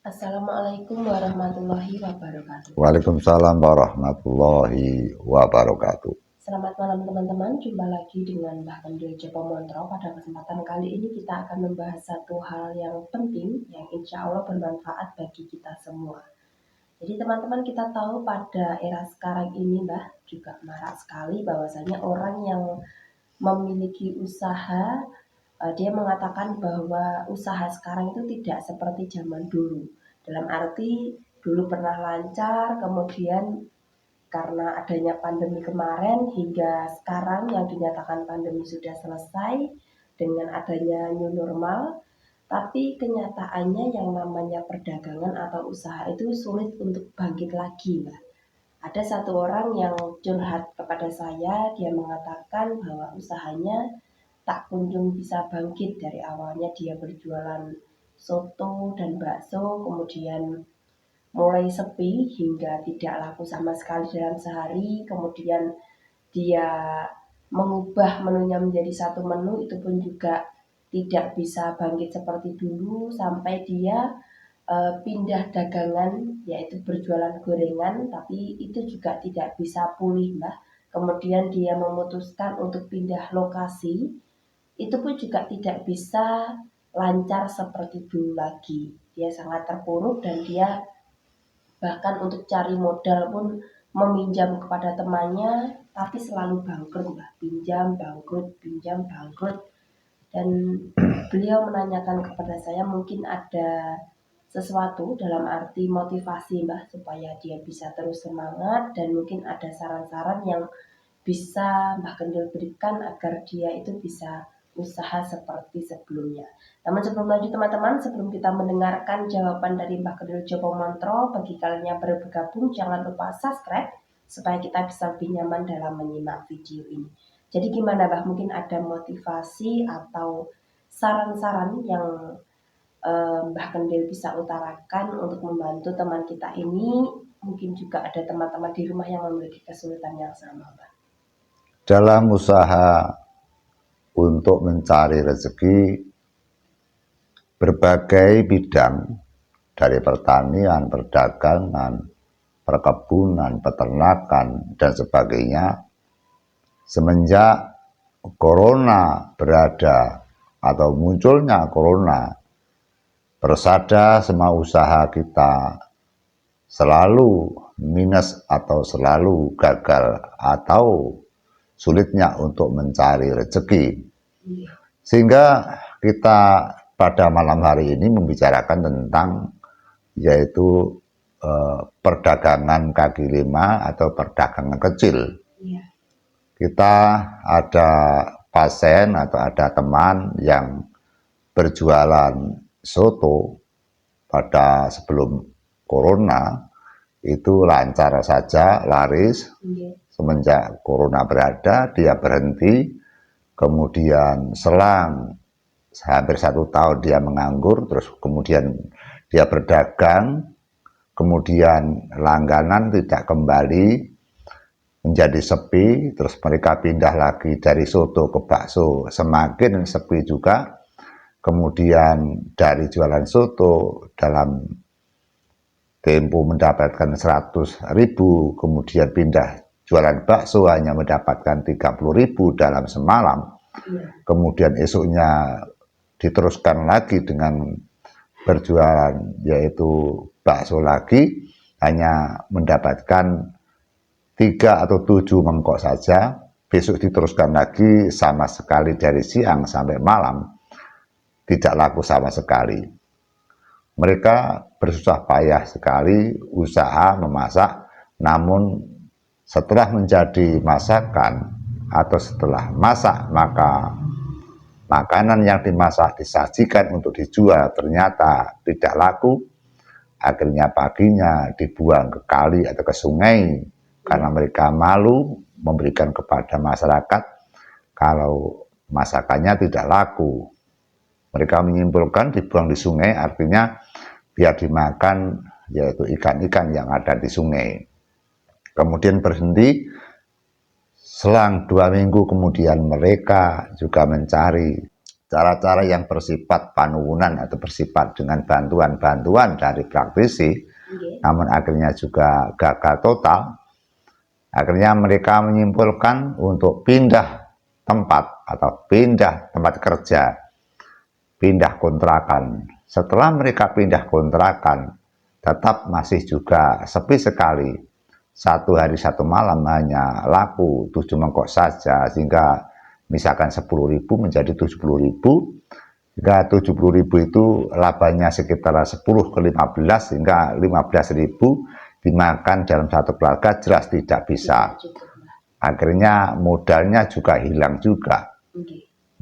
Assalamualaikum warahmatullahi wabarakatuh. Waalaikumsalam warahmatullahi wabarakatuh. Selamat malam teman-teman, jumpa lagi dengan Mbah Kendil Joko Montro. Pada kesempatan kali ini kita akan membahas satu hal yang penting yang insya Allah bermanfaat bagi kita semua. Jadi teman-teman, kita tahu pada era sekarang ini Mbah juga marak sekali bahwasanya orang yang memiliki usaha, dia mengatakan bahwa usaha sekarang itu tidak seperti zaman dulu. Dalam arti dulu pernah lancar, kemudian karena adanya pandemi kemarin hingga sekarang yang dinyatakan pandemi sudah selesai dengan adanya new normal, tapi kenyataannya yang namanya perdagangan atau usaha itu sulit untuk bangkit lagi, Mbak. Ada satu orang yang curhat kepada saya, dia mengatakan bahwa usahanya tak kunjung bisa bangkit. Dari awalnya dia berjualan soto dan bakso, kemudian mulai sepi hingga tidak laku sama sekali dalam sehari, kemudian dia mengubah menunya menjadi satu menu, itu pun juga tidak bisa bangkit seperti dulu, sampai dia pindah dagangan, yaitu berjualan gorengan, tapi itu juga tidak bisa pulih, Mbak. Kemudian dia memutuskan untuk pindah lokasi, itu pun juga tidak bisa lancar seperti dulu lagi. Dia sangat terpuruk dan dia bahkan untuk cari modal pun meminjam kepada temannya, tapi selalu bangkrut, Mbak. Pinjam, bangkrut. Dan beliau menanyakan kepada saya mungkin ada sesuatu dalam arti motivasi, Mbak, supaya dia bisa terus semangat, dan mungkin ada saran-saran yang bisa Mbak Kendil berikan agar dia itu bisa usaha seperti sebelumnya. Namun sebelum lanjut teman-teman, sebelum kita mendengarkan jawaban dari Mbak Kendil Joko Montro, bagi kalian yang baru bergabung jangan lupa subscribe supaya kita bisa lebih nyaman dalam menyimak video ini. Jadi gimana Mbak, mungkin ada motivasi atau saran-saran yang Mbak Kendil bisa utarakan untuk membantu teman kita ini? Mungkin juga ada teman-teman di rumah yang memiliki kesulitan yang sama, Mbak. Dalam usaha untuk mencari rezeki, berbagai bidang dari pertanian, perdagangan, perkebunan, peternakan, dan sebagainya, semenjak corona berada atau munculnya corona, persada semua usaha kita selalu minus atau selalu gagal atau sulitnya untuk mencari rezeki. Sehingga kita pada malam hari ini membicarakan tentang yaitu perdagangan kaki lima atau perdagangan kecil. Kita ada pasien atau ada teman yang berjualan soto pada sebelum corona, itu lancar saja, laris. Semenjak corona berada, dia berhenti, kemudian selang hampir 1 tahun dia menganggur, terus kemudian dia berdagang, kemudian langganan tidak kembali, menjadi sepi, terus mereka pindah lagi dari soto ke bakso, semakin sepi juga. Kemudian dari jualan soto dalam tempo mendapatkan 100.000, kemudian pindah jualan bakso hanya mendapatkan 30.000 dalam semalam. Kemudian esoknya diteruskan lagi dengan berjualan yaitu bakso lagi, hanya mendapatkan 3 atau 7 mangkok saja. Besok diteruskan lagi, sama sekali dari siang sampai malam tidak laku sama sekali. Mereka bersusah payah sekali usaha memasak, namun setelah menjadi masakan atau setelah masak, maka makanan yang dimasak disajikan untuk dijual ternyata tidak laku. Akhirnya paginya dibuang ke kali atau ke sungai karena mereka malu memberikan kepada masyarakat kalau masakannya tidak laku. Mereka menyimpulkan dibuang di sungai artinya biar dimakan yaitu ikan-ikan yang ada di sungai. Kemudian berhenti, selang 2 minggu kemudian mereka juga mencari cara-cara yang bersifat panuwunan atau bersifat dengan bantuan-bantuan dari praktisi, namun akhirnya juga gagal total. Akhirnya mereka menyimpulkan untuk pindah tempat atau pindah tempat kerja, pindah kontrakan. Setelah mereka pindah kontrakan, tetap masih juga sepi sekali. 1 hari 1 malam hanya laku 7 mangkok saja, sehingga misalkan 10.000 menjadi 70.000, hingga 70.000 itu labanya sekitar 10 ke 15, sehingga 15.000 dimakan dalam satu keluarga jelas tidak bisa. Akhirnya modalnya juga hilang juga.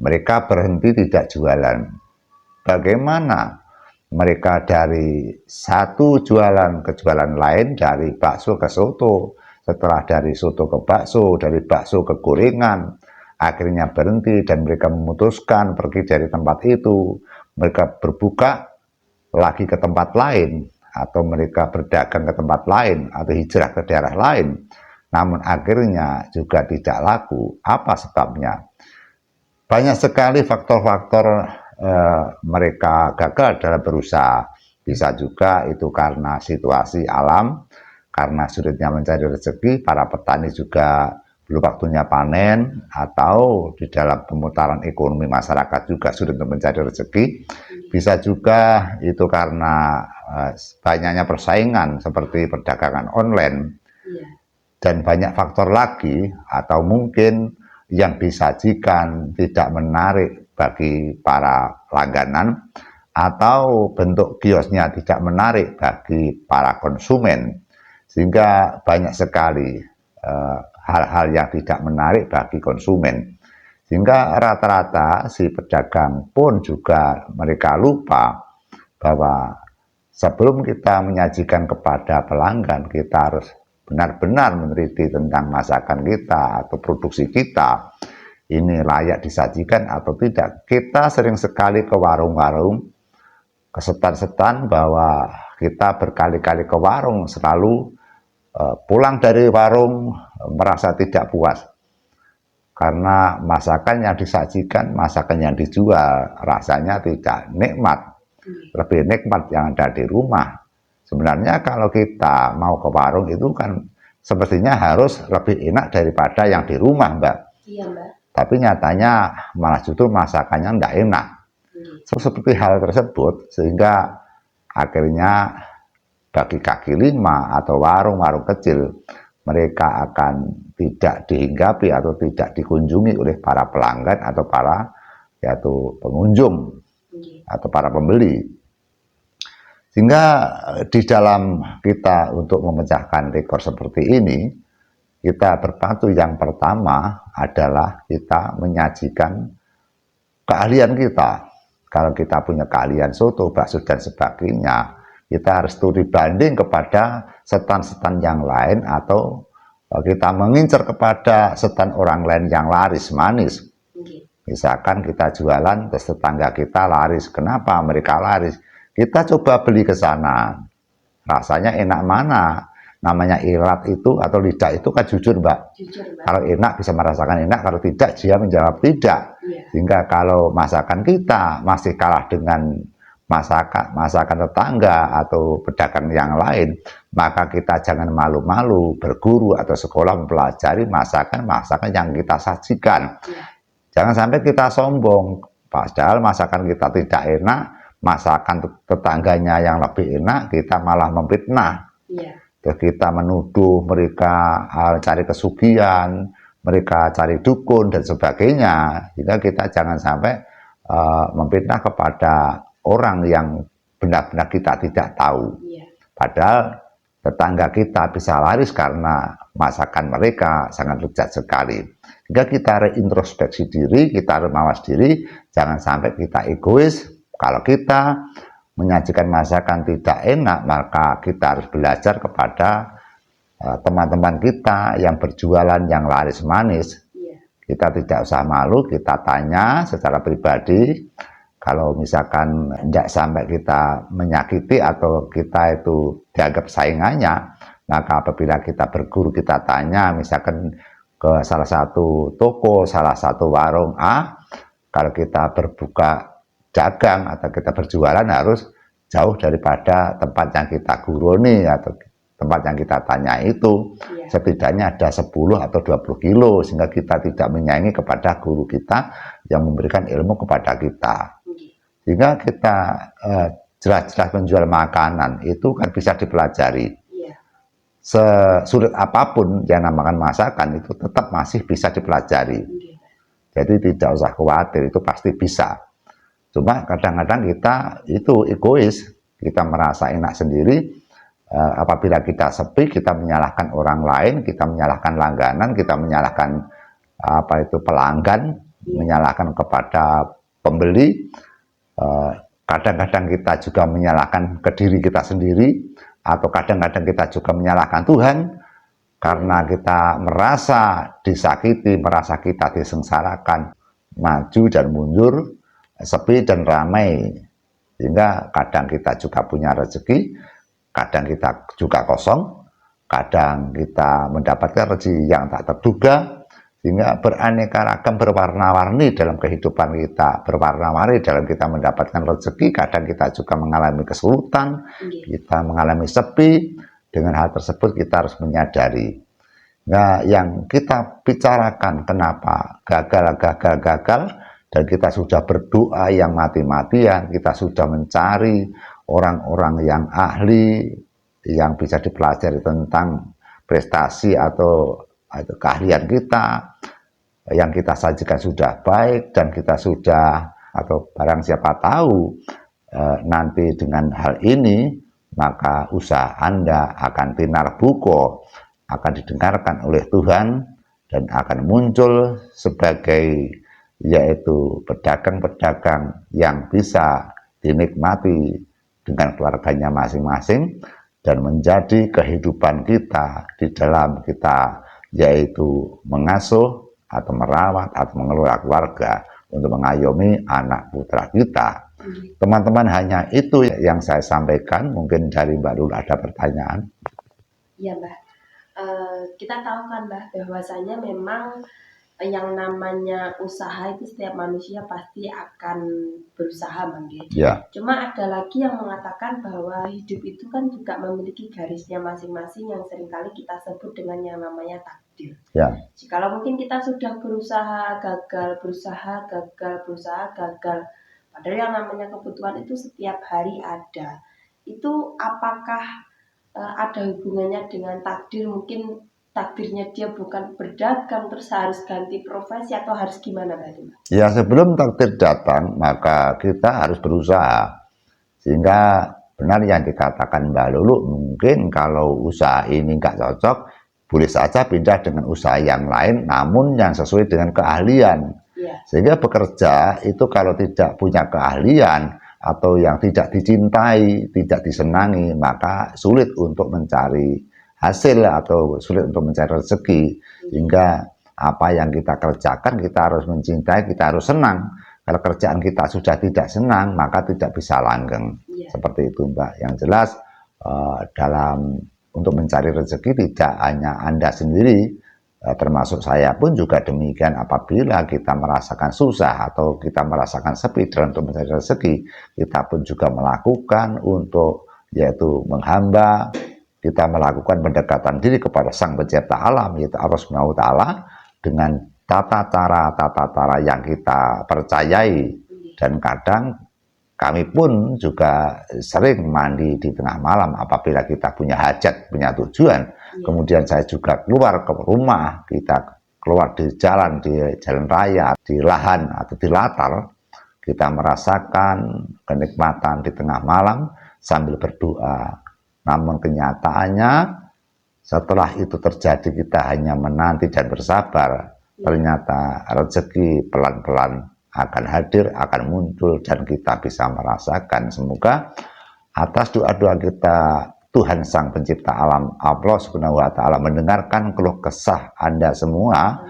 Mereka berhenti tidak jualan. Bagaimana mereka dari satu jualan ke jualan lain, dari bakso ke soto, setelah dari soto ke bakso, dari bakso ke gorengan, akhirnya berhenti dan mereka memutuskan pergi dari tempat itu. Mereka berbuka lagi ke tempat lain, atau mereka berdagang ke tempat lain, atau hijrah ke daerah lain. Namun akhirnya juga tidak laku. Apa sebabnya? Banyak sekali faktor-faktor mereka gagal dalam berusaha. Bisa juga itu karena situasi alam, karena sulitnya mencari rezeki, para petani juga belum waktunya panen, atau di dalam pemutaran ekonomi masyarakat juga sulit untuk mencari rezeki. Bisa juga itu karena banyaknya persaingan seperti perdagangan online, dan banyak faktor lagi, atau mungkin yang disajikan tidak menarik bagi para langganan, atau bentuk kiosnya tidak menarik bagi para konsumen, sehingga banyak sekali hal-hal yang tidak menarik bagi konsumen, sehingga rata-rata si pedagang pun juga mereka lupa bahwa sebelum kita menyajikan kepada pelanggan, kita harus benar-benar meneliti tentang masakan kita atau produksi kita, ini layak disajikan atau tidak. Kita sering sekali ke warung-warung, ke setan-setan, bahwa kita berkali-kali ke warung, selalu pulang dari warung merasa tidak puas karena masakan yang disajikan, masakan yang dijual rasanya tidak nikmat. Lebih nikmat yang ada di rumah. Sebenarnya kalau kita mau ke warung itu kan sepertinya harus lebih enak daripada yang di rumah, Mbak. Iya, Mbak. Tapi nyatanya malah justru masakannya tidak enak. Seperti hal tersebut, sehingga akhirnya bagi kaki lima atau warung-warung kecil, mereka akan tidak dihinggapi atau tidak dikunjungi oleh para pelanggan atau para yaitu pengunjung atau para pembeli. Sehingga di dalam kita untuk memecahkan rekor seperti ini, kita berpatu yang pertama adalah kita menyajikan keahlian kita. Kalau kita punya keahlian soto, bakso, dan sebagainya, kita harus studi banding kepada setan-setan yang lain, atau kita mengincar kepada setan orang lain yang laris manis. Misalkan kita jualan, terus tetangga kita laris. Kenapa mereka laris? Kita coba beli ke sana, rasanya enak mana? Namanya ilat itu atau lidah itu kan jujur, Mbak. Jujur, Mbak. Kalau enak bisa merasakan enak, kalau tidak dia menjawab tidak. Sehingga kalau masakan kita masih kalah dengan masakan tetangga atau pedagang yang lain, maka kita jangan malu-malu berguru atau sekolah mempelajari masakan-masakan yang kita sajikan. Jangan sampai kita sombong, padahal masakan kita tidak enak, masakan tetangganya yang lebih enak, kita malah memfitnah. Terus kita menuduh mereka cari kesugihan, mereka cari dukun dan sebagainya. Sehingga kita jangan sampai memfitnah kepada orang yang benar-benar kita tidak tahu. Padahal tetangga kita bisa laris karena masakan mereka sangat lezat sekali. Jika kita reintrospeksi diri, kita harus mawas diri, jangan sampai kita egois. Kalau kita menyajikan masakan tidak enak, maka kita harus belajar kepada teman-teman kita yang berjualan yang laris manis. Kita tidak usah malu, kita tanya secara pribadi. Kalau misalkan tidak sampai kita menyakiti atau kita itu dianggap saingannya, maka apabila kita berguru, kita tanya misalkan ke salah satu toko, salah satu warung A, kalau kita berbuka dagang atau kita berjualan harus jauh daripada tempat yang kita guruni atau tempat yang kita tanya itu. Setidaknya ada 10 atau 20 kilo sehingga kita tidak menyaingi kepada guru kita yang memberikan ilmu kepada kita. Sehingga kita jelas-jelas menjual makanan itu kan bisa dipelajari. Sesulit apapun yang namakan masakan itu tetap masih bisa dipelajari. Jadi tidak usah khawatir, itu pasti bisa. Cuma kadang-kadang kita itu egois, kita merasa enak sendiri. Apabila kita sepi, kita menyalahkan orang lain, kita menyalahkan langganan, kita menyalahkan pelanggan, menyalahkan kepada pembeli. Kadang-kadang kita juga menyalahkan ke diri kita sendiri, atau kadang-kadang kita juga menyalahkan Tuhan karena kita merasa disakiti, merasa kita disengsarakan, maju dan mundur, sepi dan ramai, sehingga kadang kita juga punya rezeki, kadang kita juga kosong, kadang kita mendapatkan rezeki yang tak terduga, sehingga beraneka ragam, berwarna-warni dalam kehidupan kita, berwarna-warni dalam kita mendapatkan rezeki. Kadang kita juga mengalami kesulitan, kita mengalami sepi. Dengan hal tersebut kita harus menyadari. Nah, yang kita bicarakan kenapa gagal, dan kita sudah berdoa yang mati-matian, kita sudah mencari orang-orang yang ahli, yang bisa dipelajari tentang prestasi atau keahlian kita, yang kita sajikan sudah baik, dan kita sudah, atau barang siapa tahu nanti dengan hal ini maka usaha Anda akan tinar buko, akan didengarkan oleh Tuhan, dan akan muncul sebagai yaitu pedagang-pedagang yang bisa dinikmati dengan keluarganya masing-masing, dan menjadi kehidupan kita di dalam kita yaitu mengasuh atau merawat atau mengelola keluarga untuk mengayomi anak putra kita. Teman-teman, hanya itu yang saya sampaikan. Mungkin dari Mbak Lul ada pertanyaan? Iya Mbah, kita tahu kan Mbah bahwasanya memang yang namanya usaha itu setiap manusia pasti akan berusaha manggil. Cuma ada lagi yang mengatakan bahwa hidup itu kan juga memiliki garisnya masing-masing yang seringkali kita sebut dengan yang namanya takdir. Jikalau mungkin kita sudah berusaha gagal, berusaha gagal, padahal yang namanya kebutuhan itu setiap hari ada. Itu apakah ada hubungannya dengan takdir? Mungkin takdirnya dia bukan berdagang terus harus ganti profesi, atau harus gimana Mbak? Ya, sebelum takdir datang maka kita harus berusaha. Sehingga benar yang dikatakan Mbak Lulu, mungkin kalau usaha ini nggak cocok, boleh saja pindah dengan usaha yang lain, namun yang sesuai dengan keahlian. Sehingga bekerja itu kalau tidak punya keahlian atau yang tidak dicintai, tidak disenangi, maka sulit untuk mencari hasil atau sulit untuk mencari rezeki. Sehingga apa yang kita kerjakan kita harus mencintai, kita harus senang. Kalau kerjaan kita sudah tidak senang, maka tidak bisa langgeng. Seperti itu Mbak. Yang jelas untuk mencari rezeki tidak hanya Anda sendiri, termasuk saya pun juga demikian. Apabila kita merasakan susah atau kita merasakan sepi dalam untuk mencari rezeki, kita pun juga melakukan untuk yaitu menghamba, kita melakukan pendekatan diri kepada Sang Pencipta Alam, yaitu Allah Subhanahu wa Ta'ala, dengan tata cara yang kita percayai. Dan kadang kami pun juga sering mandi di tengah malam apabila kita punya hajat, punya tujuan. Kemudian saya juga keluar ke rumah, kita keluar di jalan raya, di lahan atau di latar, kita merasakan kenikmatan di tengah malam sambil berdoa. Namun kenyataannya setelah itu terjadi kita hanya menanti dan bersabar. Ternyata rezeki pelan-pelan akan hadir, akan muncul, dan kita bisa merasakan. Semoga atas doa-doa kita, Tuhan Sang Pencipta Alam, Allah Subhanahu wa Ta'ala, mendengarkan keluh kesah Anda semua,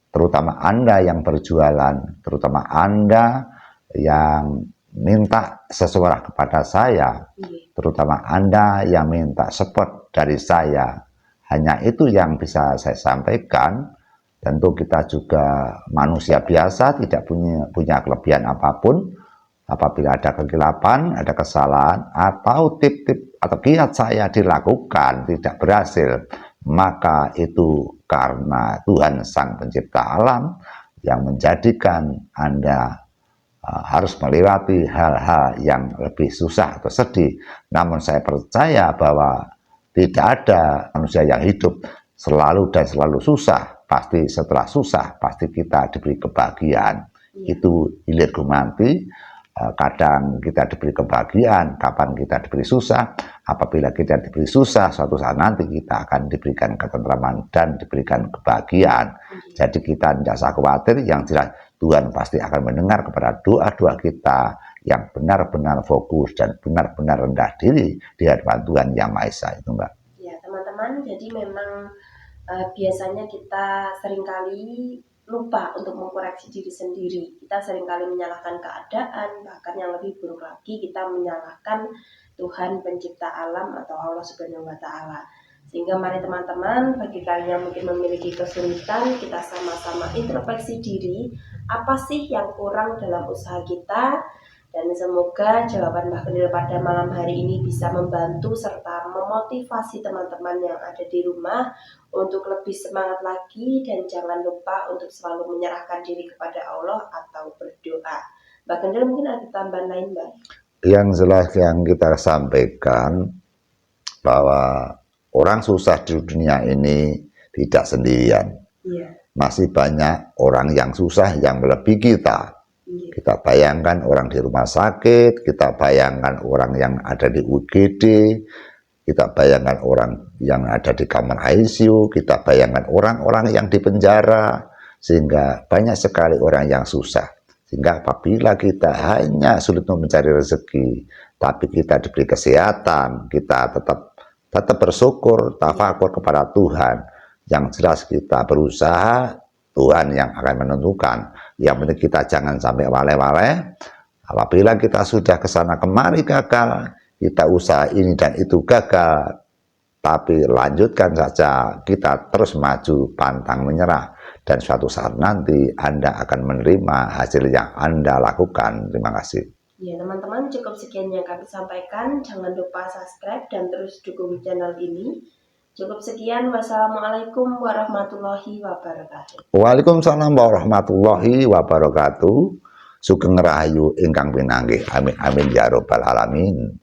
terutama Anda yang berjualan, terutama Anda yang minta sesuatu kepada saya, terutama Anda yang minta support dari saya. Hanya itu yang bisa saya sampaikan. Tentu kita juga manusia biasa, tidak punya kelebihan apapun. Apabila ada kegelapan, ada kesalahan, atau tip-tip atau kiat saya dilakukan tidak berhasil, maka itu karena Tuhan Sang Pencipta Alam yang menjadikan Anda harus melewati hal-hal yang lebih susah atau sedih. Namun saya percaya bahwa tidak ada manusia yang hidup selalu dan selalu susah. Pasti setelah susah, pasti kita diberi kebahagiaan. Itu hilir gumanti. Kadang kita diberi kebahagiaan, kapan kita diberi susah. Apabila kita diberi susah, suatu saat nanti kita akan diberikan ketentraman dan diberikan kebahagiaan. Jadi kita tidak usah khawatir, yang jelas Tuhan pasti akan mendengar kepada doa-doa kita yang benar-benar fokus dan benar-benar rendah diri di hadapan Tuhan Yang Maha Esa itu, Mbak. Ya, teman-teman, jadi memang biasanya kita seringkali lupa untuk mengkoreksi diri sendiri. Kita seringkali menyalahkan keadaan, bahkan yang lebih buruk lagi kita menyalahkan Tuhan Pencipta Alam atau Allah Subhanahu wa Ta'ala. Sehingga mari teman-teman, bagi kalian yang mungkin memiliki kesulitan, kita sama-sama introspeksi diri, apa sih yang kurang dalam usaha kita, dan semoga jawaban Mbak Kendil pada malam hari ini bisa membantu serta memotivasi teman-teman yang ada di rumah untuk lebih semangat lagi, dan jangan lupa untuk selalu menyerahkan diri kepada Allah atau berdoa. Mbak Kendil mungkin ada tambahan lain, Mbak? Yang jelas yang kita sampaikan bahwa orang susah di dunia ini tidak sendirian. Masih banyak orang yang susah yang melebihi kita. Kita bayangkan orang di rumah sakit, kita bayangkan orang yang ada di UGD, kita bayangkan orang yang ada di kamar ICU, kita bayangkan orang-orang yang di penjara, sehingga banyak sekali orang yang susah. Sehingga apabila kita hanya sulit mencari rezeki, tapi kita diberi kesehatan, kita tetap bersyukur, tafakur kepada Tuhan. Yang jelas kita berusaha, Tuhan yang akan menentukan. Yang penting kita jangan sampai wale-wale. Apabila kita sudah kesana kemari gagal, kita usaha ini dan itu gagal, tapi lanjutkan saja, kita terus maju, pantang menyerah. Dan suatu saat nanti Anda akan menerima hasil yang Anda lakukan. Terima kasih. Ya teman-teman, cukup sekian yang kami sampaikan. Jangan lupa subscribe dan terus dukung channel ini. Cukup sekian. Wassalamualaikum warahmatullahi wabarakatuh. Waalaikumsalam warahmatullahi wabarakatuh. Sugeng rahayu ingkang pinanggih. Amin amin ya robbal alamin.